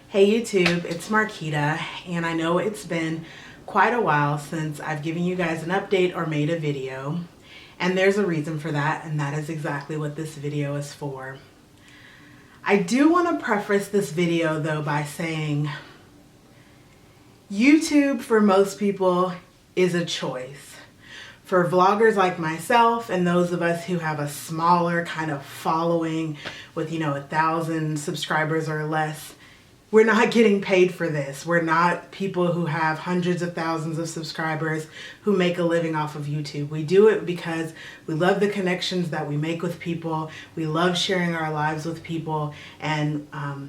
Hey YouTube, it's Marquita, and I know it's been quite a while since I've given you guys an update or made a video, and there's a reason for that, and that is exactly what this video is for. I do want to preface this video though by saying YouTube for most people is a choice. For vloggers like myself and those of us who have a smaller kind of following with 1,000 subscribers or less, we're not getting paid for this. We're not people who have hundreds of thousands of subscribers who make a living off of YouTube. We do it because we love the connections that we make with people. We love sharing our lives with people. And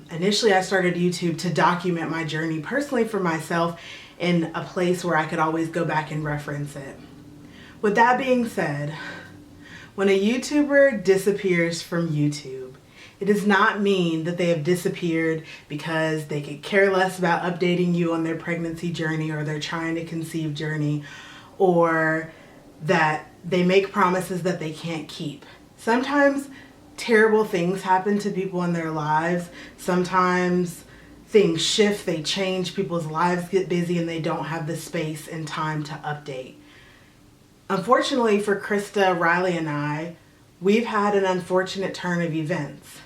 initially I started YouTube to document my journey personally for myself in a place where I could always go back and reference it. With that being said, when a YouTuber disappears from YouTube, it does not mean that they have disappeared because they could care less about updating you on their pregnancy journey or their trying to conceive journey, or that they make promises that they can't keep. Sometimes terrible things happen to people in their lives. Sometimes things shift, they change, people's lives get busy and they don't have the space and time to update. Unfortunately for Krista, Riley, and I, we've had an unfortunate turn of events.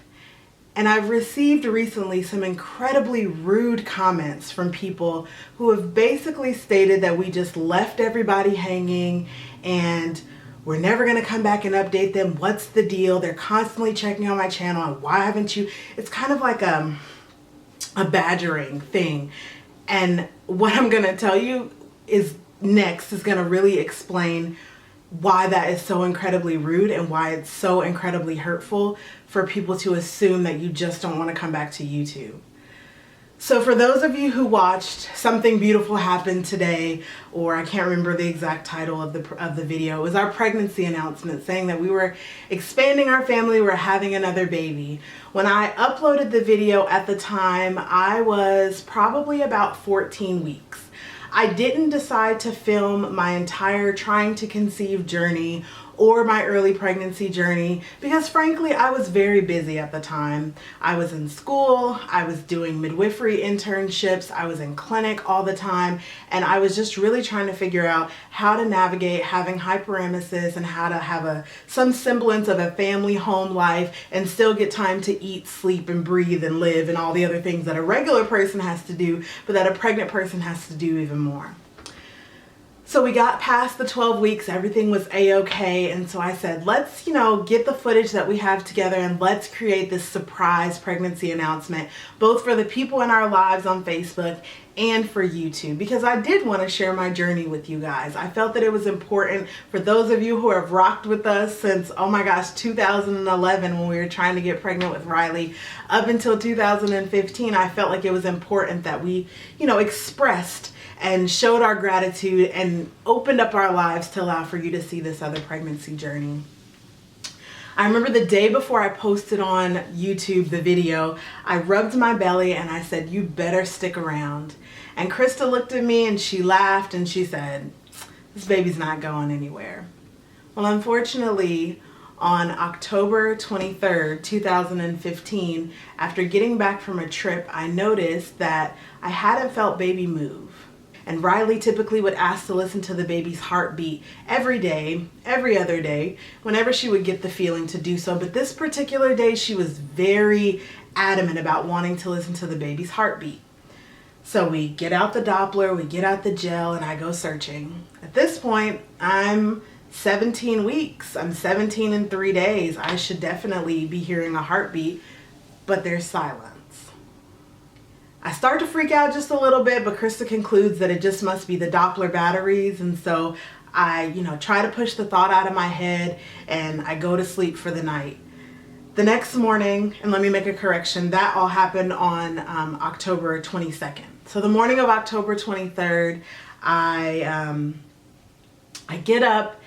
And I've received recently some incredibly rude comments from people who have basically stated that we just left everybody hanging and we're never going to come back and update them. What's the deal? They're constantly checking on my channel and why haven't you? It's kind of like a badgering thing. And what I'm going to tell you is next is going to really explain why that is so incredibly rude and why it's so incredibly hurtful for people to assume that you just don't want to come back to YouTube. So for those of you who watched Something Beautiful Happened Today, or I can't remember the exact title of the video, it was our pregnancy announcement saying that we were expanding our family, we're having another baby. When I uploaded the video at the time, I was probably about 14 weeks. I didn't decide to film my entire trying to conceive journey or my early pregnancy journey because frankly I was very busy at the time. I was in school, I was doing midwifery internships, I was in clinic all the time, and I was just really trying to figure out how to navigate having hyperemesis and how to have some semblance of a family home life and still get time to eat, sleep, and breathe and live and all the other things that a regular person has to do, but that a pregnant person has to do even more. So we got past the 12 weeks, everything was a-okay, and so I said, let's, get the footage that we have together and let's create this surprise pregnancy announcement, both for the people in our lives on Facebook and for YouTube, because I did want to share my journey with you guys. I felt that it was important for those of you who have rocked with us since, oh my gosh, 2011 when we were trying to get pregnant with Riley, up until 2015, I felt like it was important that we, expressed and showed our gratitude and opened up our lives to allow for you to see this other pregnancy journey. I remember the day before I posted on YouTube the video, I rubbed my belly and I said, you better stick around. And Krista looked at me and she laughed and she said, this baby's not going anywhere. Well, unfortunately, on October 23rd, 2015, after getting back from a trip, I noticed that I hadn't felt baby move. And Riley typically would ask to listen to the baby's heartbeat every day, every other day, whenever she would get the feeling to do so. But this particular day, she was very adamant about wanting to listen to the baby's heartbeat. So we get out the Doppler, we get out the gel, and I go searching. At this point, I'm 17 weeks. I'm 17 in 3 days. I should definitely be hearing a heartbeat, but there's silence. I start to freak out just a little bit, but Krista concludes that it just must be the Doppler batteries. And so I, try to push the thought out of my head and I go to sleep for the night. The next morning, and let me make a correction, that all happened on October 22nd. So the morning of October 23rd, I get up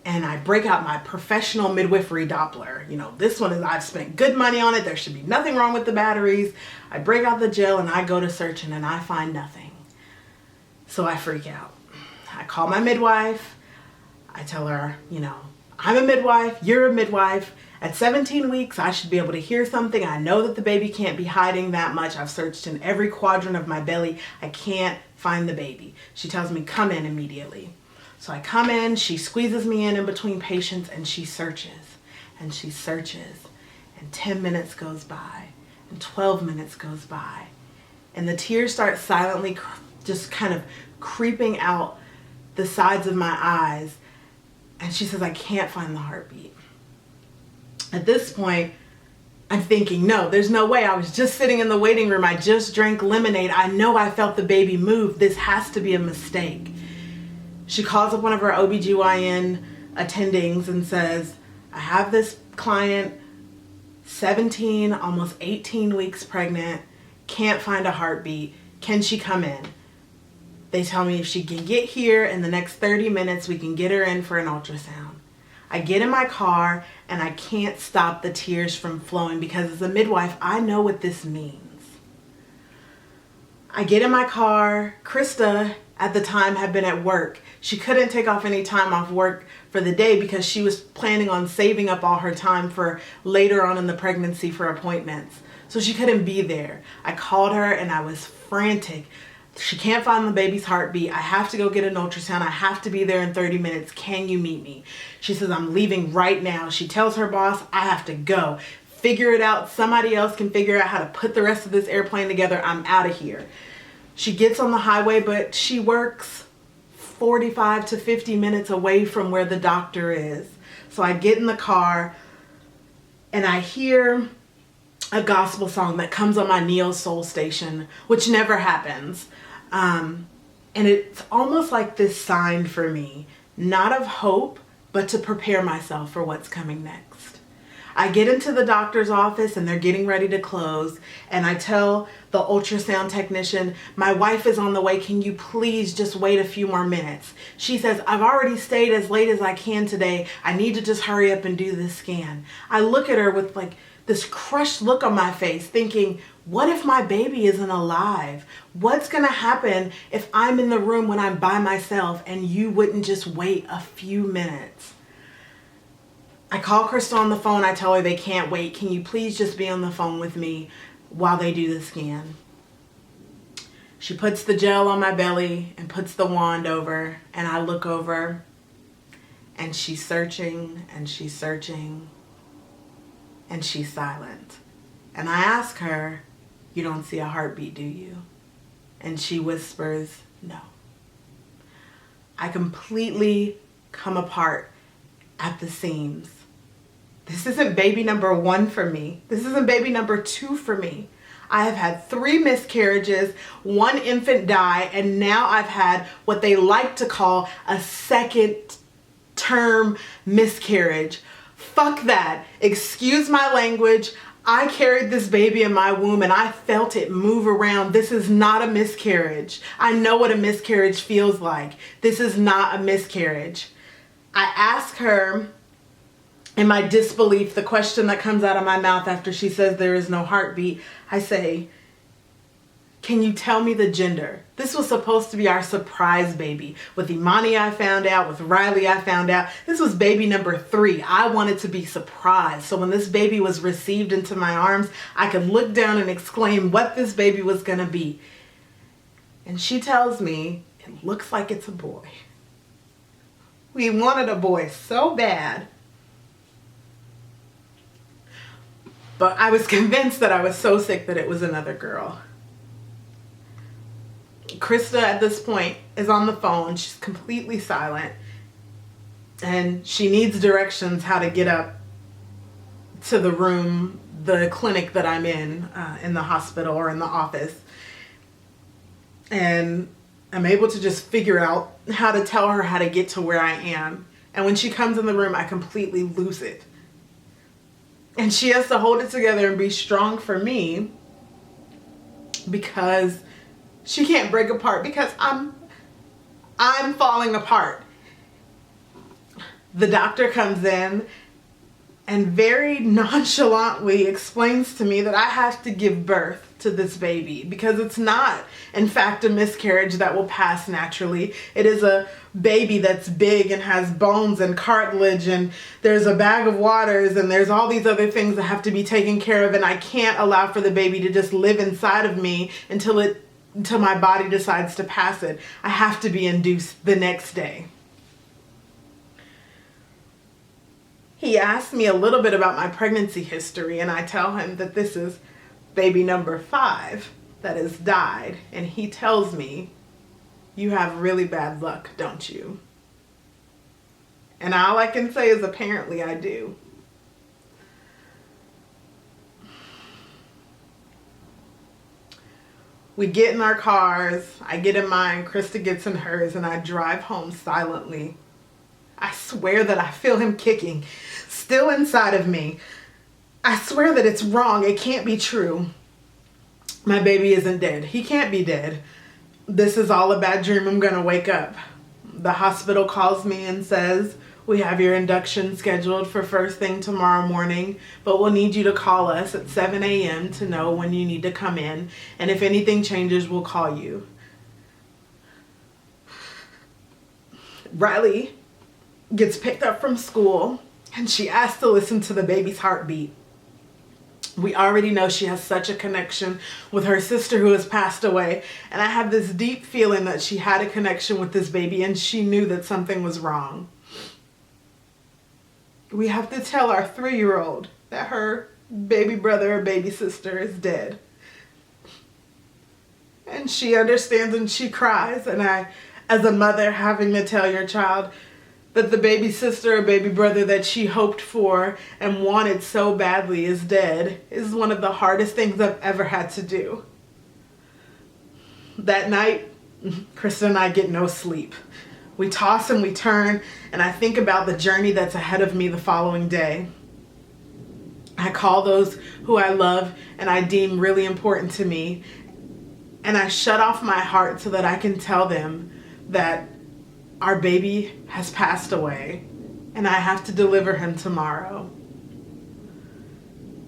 and I break out my professional midwifery Doppler. This one I've spent good money on it. There should be nothing wrong with the batteries. I break out the gel and I go to searching and I find nothing. So I freak out. I call my midwife. I tell her, I'm a midwife, you're a midwife. At 17 weeks, I should be able to hear something. I know that the baby can't be hiding that much. I've searched in every quadrant of my belly. I can't find the baby. She tells me, come in immediately. So I come in, she squeezes me in between patients, and she searches and she searches. And 10 minutes goes by and 12 minutes goes by. And the tears start silently just kind of creeping out the sides of my eyes. And she says, I can't find the heartbeat. At this point, I'm thinking, no, there's no way. I was just sitting in the waiting room. I just drank lemonade. I know I felt the baby move. This has to be a mistake. She calls up one of her OBGYN attendings and says, I have this client, 17, almost 18 weeks pregnant, can't find a heartbeat. Can she come in? They tell me if she can get here in the next 30 minutes, we can get her in for an ultrasound. I get in my car and I can't stop the tears from flowing because as a midwife, I know what this means. I get in my car. Krista at the time had been at work. She couldn't take off any time off work for the day because she was planning on saving up all her time for later on in the pregnancy for appointments. So she couldn't be there. I called her and I was frantic. She can't find the baby's heartbeat. I have to go get an ultrasound. I have to be there in 30 minutes. Can you meet me? She says, I'm leaving right now. She tells her boss, I have to go. Figure it out. Somebody else can figure out how to put the rest of this airplane together. I'm out of here. She gets on the highway, but she works 45 to 50 minutes away from where the doctor is. So I get in the car and I hear a gospel song that comes on my Neo Soul station, which never happens. And it's almost like this sign for me, not of hope, but to prepare myself for what's coming next. I get into the doctor's office and they're getting ready to close. And I tell the ultrasound technician, my wife is on the way. Can you please just wait a few more minutes? She says, I've already stayed as late as I can today. I need to just hurry up and do this scan. I look at her with like this crushed look on my face thinking, what if my baby isn't alive? What's gonna happen if I'm in the room when I'm by myself and you wouldn't just wait a few minutes? I call Krista on the phone. I tell her they can't wait. Can you please just be on the phone with me while they do the scan? She puts the gel on my belly and puts the wand over, and I look over and she's searching and she's searching and she's silent. And I ask her, you don't see a heartbeat, do you? And she whispers, no. I completely come apart at the seams. This isn't baby number 1 for me. This isn't baby number 2 for me. I have had 3 miscarriages, 1 infant die, and now I've had what they like to call a second term miscarriage. Fuck that. Excuse my language. I carried this baby in my womb and I felt it move around. This is not a miscarriage. I know what a miscarriage feels like. This is not a miscarriage. I ask her, in my disbelief, the question that comes out of my mouth after she says there is no heartbeat, I say, can you tell me the gender? This was supposed to be our surprise baby. With Imani I found out, with Riley I found out. This was baby number 3. I wanted to be surprised. So when this baby was received into my arms, I could look down and exclaim what this baby was gonna be. And she tells me, it looks like it's a boy. We wanted a boy so bad. But I was convinced that I was so sick that it was another girl. Krista at this point is on the phone. She's completely silent. And she needs directions how to get up to the room, the clinic that I'm in the hospital or in the office. And I'm able to just figure out how to tell her how to get to where I am. And when she comes in the room, I completely lose it. And she has to hold it together and be strong for me because she can't break apart because I'm falling apart. The doctor comes in and very nonchalantly explains to me that I have to give birth to this baby because it's not, in fact, a miscarriage that will pass naturally. It is a baby that's big and has bones and cartilage, and there's a bag of waters, and there's all these other things that have to be taken care of, and I can't allow for the baby to just live inside of me until my body decides to pass it. I have to be induced the next day. He asked me a little bit about my pregnancy history, and I tell him that this is baby number 5 that has died. And he tells me, "You have really bad luck, don't you?" And all I can say is apparently I do. We get in our cars, I get in mine, Krista gets in hers, and I drive home silently. I swear that I feel him kicking, still inside of me. I swear that it's wrong. It can't be true. My baby isn't dead. He can't be dead. This is all a bad dream. I'm gonna wake up. The hospital calls me and says, "We have your induction scheduled for first thing tomorrow morning, but we'll need you to call us at 7 a.m. to know when you need to come in. And if anything changes, we'll call you." Riley gets picked up from school, and she asks to listen to the baby's heartbeat. We already know she has such a connection with her sister who has passed away, and I have this deep feeling that she had a connection with this baby, and she knew that something was wrong. We have to tell our 3-year-old that her baby brother or baby sister is dead. And she understands and she cries, and I, as a mother, having to tell your child that the baby sister or baby brother that she hoped for and wanted so badly is dead is one of the hardest things I've ever had to do. That night, Krista and I get no sleep. We toss and we turn, and I think about the journey that's ahead of me the following day. I call those who I love and I deem really important to me, and I shut off my heart so that I can tell them that our baby has passed away and I have to deliver him tomorrow.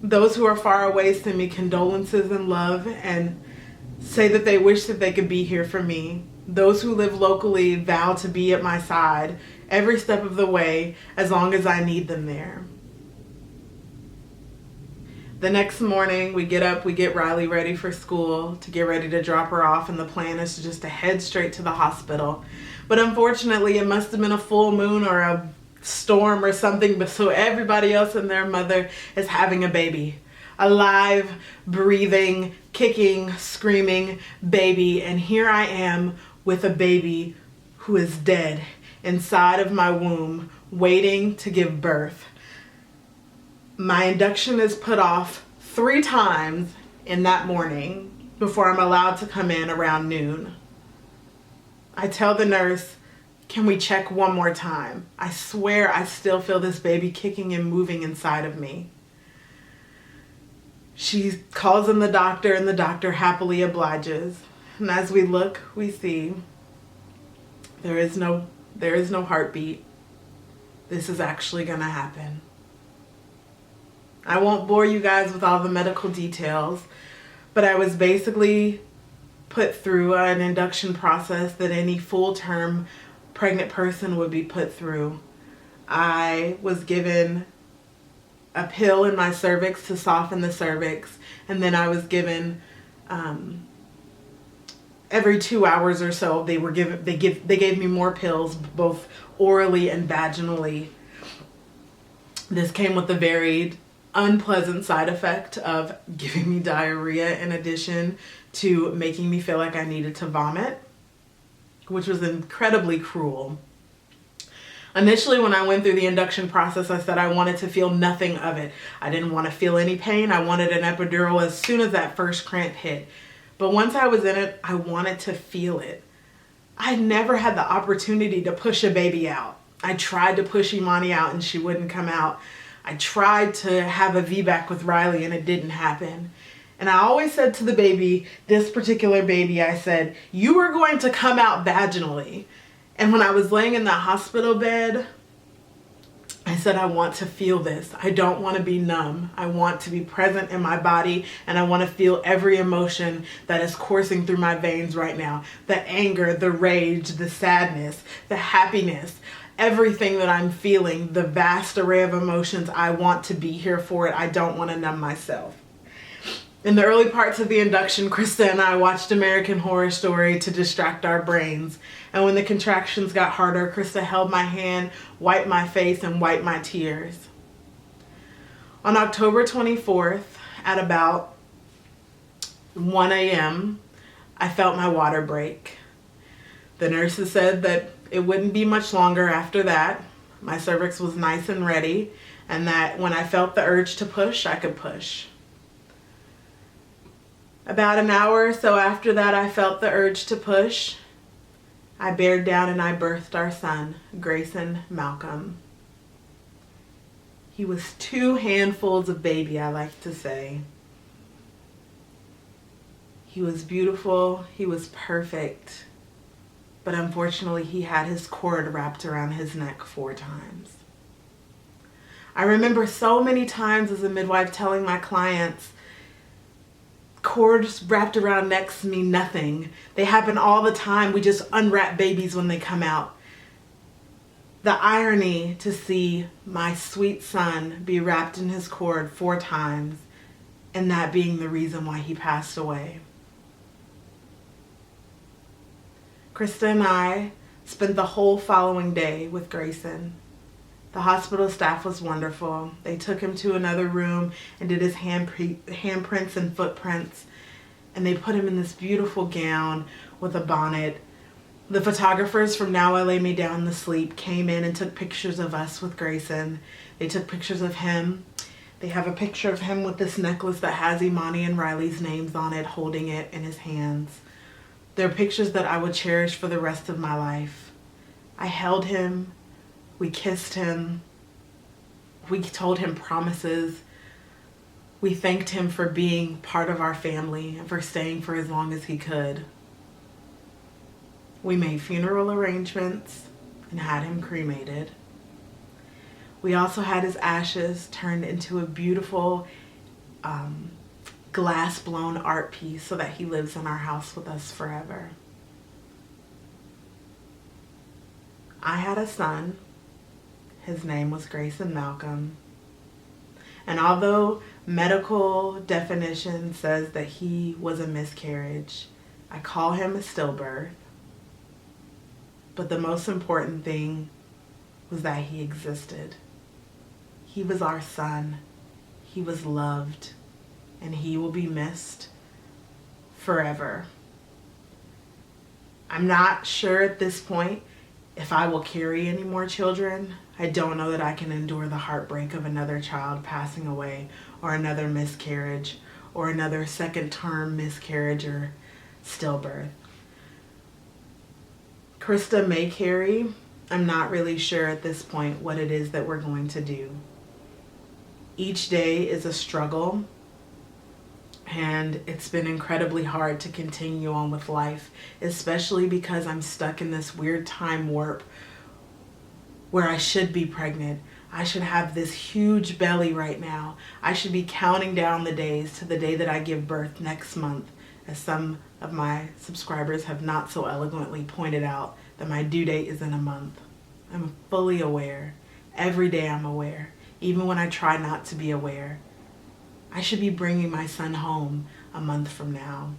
Those who are far away send me condolences and love and say that they wish that they could be here for me. Those who live locally vow to be at my side every step of the way as long as I need them there. The next morning, we get up, we get Riley ready for school to get ready to drop her off, and the plan is just to head straight to the hospital. But unfortunately, it must have been a full moon or a storm or something, but so everybody else and their mother is having a baby. A live, breathing, kicking, screaming baby, and here I am with a baby who is dead inside of my womb, waiting to give birth. My induction is put off 3 times in that morning before I'm allowed to come in around noon. I tell the nurse, "Can we check one more time? I swear I still feel this baby kicking and moving inside of me." She calls in the doctor, and the doctor happily obliges. And as we look, we see there is no heartbeat. This is actually gonna happen. I won't bore you guys with all the medical details, but I was basically put through an induction process that any full-term pregnant person would be put through. I was given a pill in my cervix to soften the cervix, and then I was given every 2 hours or so they gave me more pills, both orally and vaginally. This came with a very unpleasant side effect of giving me diarrhea in addition to making me feel like I needed to vomit, which was incredibly cruel. Initially, when I went through the induction process, I said I wanted to feel nothing of it. I didn't want to feel any pain. I wanted an epidural as soon as that first cramp hit. But once I was in it, I wanted to feel it. I never had the opportunity to push a baby out. I tried to push Imani out and she wouldn't come out. I tried to have a VBAC with Riley and it didn't happen. And I always said to the baby, this particular baby, I said, "You are going to come out vaginally." And when I was laying in the hospital bed, I said, I want to feel this. I don't want to be numb. I want to be present in my body, and I want to feel every emotion that is coursing through my veins right now. The anger, the rage, the sadness, the happiness, everything that I'm feeling, the vast array of emotions. I want to be here for it. I don't want to numb myself. In the early parts of the induction, Krista and I watched American Horror Story to distract our brains. And when the contractions got harder, Krista held my hand, wiped my face, and wiped my tears. On October 24th, at about 1 a.m., I felt my water break. The nurses said that it wouldn't be much longer after that. My cervix was nice and ready, and that when I felt the urge to push, I could push. About an hour or so after that, I felt the urge to push. I bared down and I birthed our son, Grayson Malcolm. He was 2 handfuls of baby, I like to say. He was beautiful, he was perfect, but unfortunately he had his cord wrapped around his neck 4 times. I remember so many times as a midwife telling my clients, cords wrapped around necks mean nothing. They happen all the time. We just unwrap babies when they come out. The irony to see my sweet son be wrapped in his cord 4 times, and that being the reason why he passed away. Krista and I spent the whole following day with Grayson. The hospital staff was wonderful. They took him to another room and did his handprints and footprints, and they put him in this beautiful gown with a bonnet. The photographers from Now I Lay Me Down to Sleep came in and took pictures of us with Grayson. They took pictures of him. They have a picture of him with this necklace that has Imani and Riley's names on it, holding it in his hands. They're pictures that I would cherish for the rest of my life. I held him. We kissed him. We told him promises. We thanked him for being part of our family and for staying for as long as he could. We made funeral arrangements and had him cremated. We also had his ashes turned into a beautiful glass-blown art piece so that he lives in our house with us forever. I had a son. His name was Grayson Malcolm. And although medical definition says that he was a miscarriage, I call him a stillbirth. But the most important thing was that he existed. He was our son. He was loved. And he will be missed forever. I'm not sure at this point if I will carry any more children. I don't know that I can endure the heartbreak of another child passing away, or another miscarriage, or another second-term miscarriage or stillbirth. Krista may carry. I'm not really sure at this point what it is that we're going to do. Each day is a struggle, and it's been incredibly hard to continue on with life, especially because I'm stuck in this weird time warp where I should be pregnant. I should have this huge belly right now. I should be counting down the days to the day that I give birth next month, as some of my subscribers have not so eloquently pointed out that my due date is in a month. I'm fully aware. Every day I'm aware, even when I try not to be aware. I should be bringing my son home a month from now.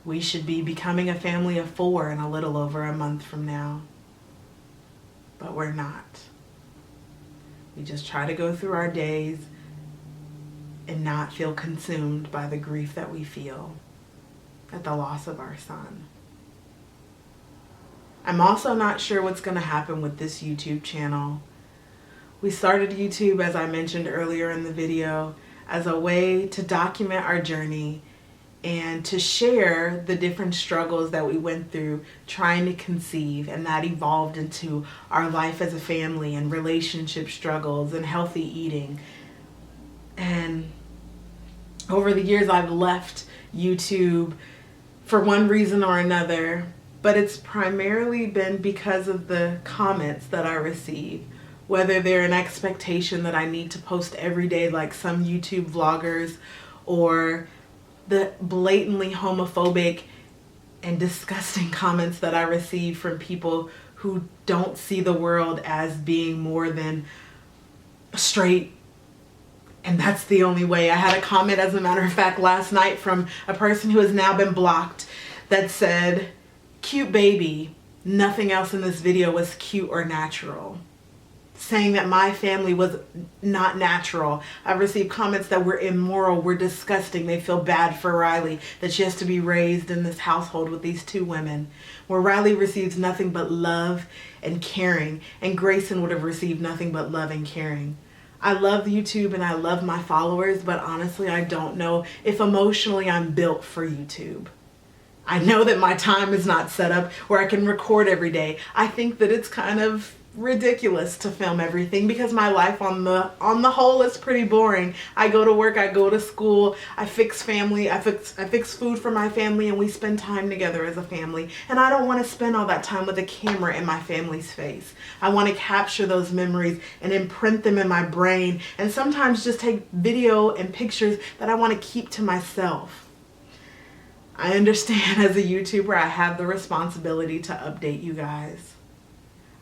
We should be becoming a family of 4 in a little over a month from now. But we're not. We just try to go through our days and not feel consumed by the grief that we feel at the loss of our son. I'm also not sure what's going to happen with this YouTube channel. We started YouTube, as I mentioned earlier in the video, as a way to document our journey and to share the different struggles that we went through trying to conceive, and that evolved into our life as a family and relationship struggles and healthy eating. And over the years, I've left YouTube for one reason or another, but it's primarily been because of the comments that I receive whether they're an expectation that I need to post every day like some YouTube vloggers, or the blatantly homophobic and disgusting comments that I receive from people who don't see the world as being more than straight, and that's the only way. I had a comment, as a matter of fact, last night from a person who has now been blocked that said, "Cute baby, nothing else in this video was cute or natural," saying that my family was not natural. I've received comments that we're immoral, we're disgusting. They feel bad for Riley, that she has to be raised in this household with these two women, where Riley receives nothing but love and caring, and Grayson would have received nothing but love and caring. I love YouTube and I love my followers, but honestly, I don't know if emotionally I'm built for YouTube. I know that my time is not set up where I can record every day. I think that it's kind of ridiculous to film everything because my life on the whole is pretty boring. I go to work, I go to school, I fix family, I fix food for my family, and we spend time together as a family. And I don't want to spend all that time with a camera in my family's face. I want to capture those memories and imprint them in my brain, and sometimes just take video and pictures that I want to keep to myself. I understand as a YouTuber I have the responsibility to update you guys.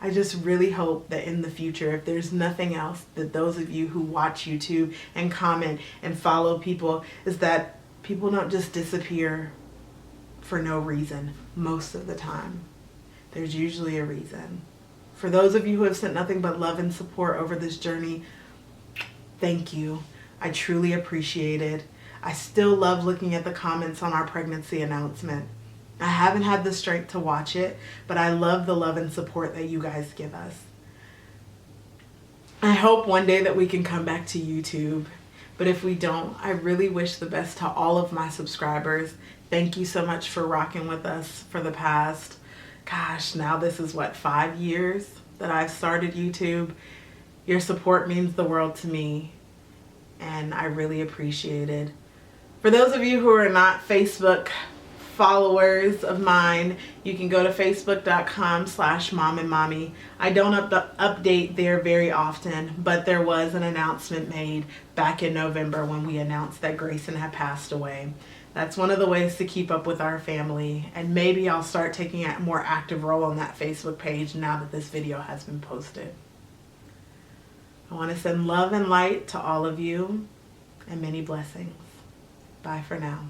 I just really hope that in the future, if there's nothing else, that those of you who watch YouTube and comment and follow people, is that people don't just disappear for no reason most of the time. There's usually a reason. For those of you who have sent nothing but love and support over this journey, thank you. I truly appreciate it. I still love looking at the comments on our pregnancy announcement. I haven't had the strength to watch it, but I love the love and support that you guys give us. I hope one day that we can come back to YouTube, but if we don't, I really wish the best to all of my subscribers. Thank you so much for rocking with us for the past, gosh, now this is what, 5 years that I've started YouTube. Your support means the world to me, and I really appreciate it. For those of you who are not Facebook followers of mine, you can go to facebook.com/momandmommy. I don't update there very often, but there was an announcement made back in November when we announced that Grayson had passed away. That's one of the ways to keep up with our family, and maybe I'll start taking a more active role on that Facebook page now that this video has been posted. I want to send love and light to all of you, and many blessings. Bye for now.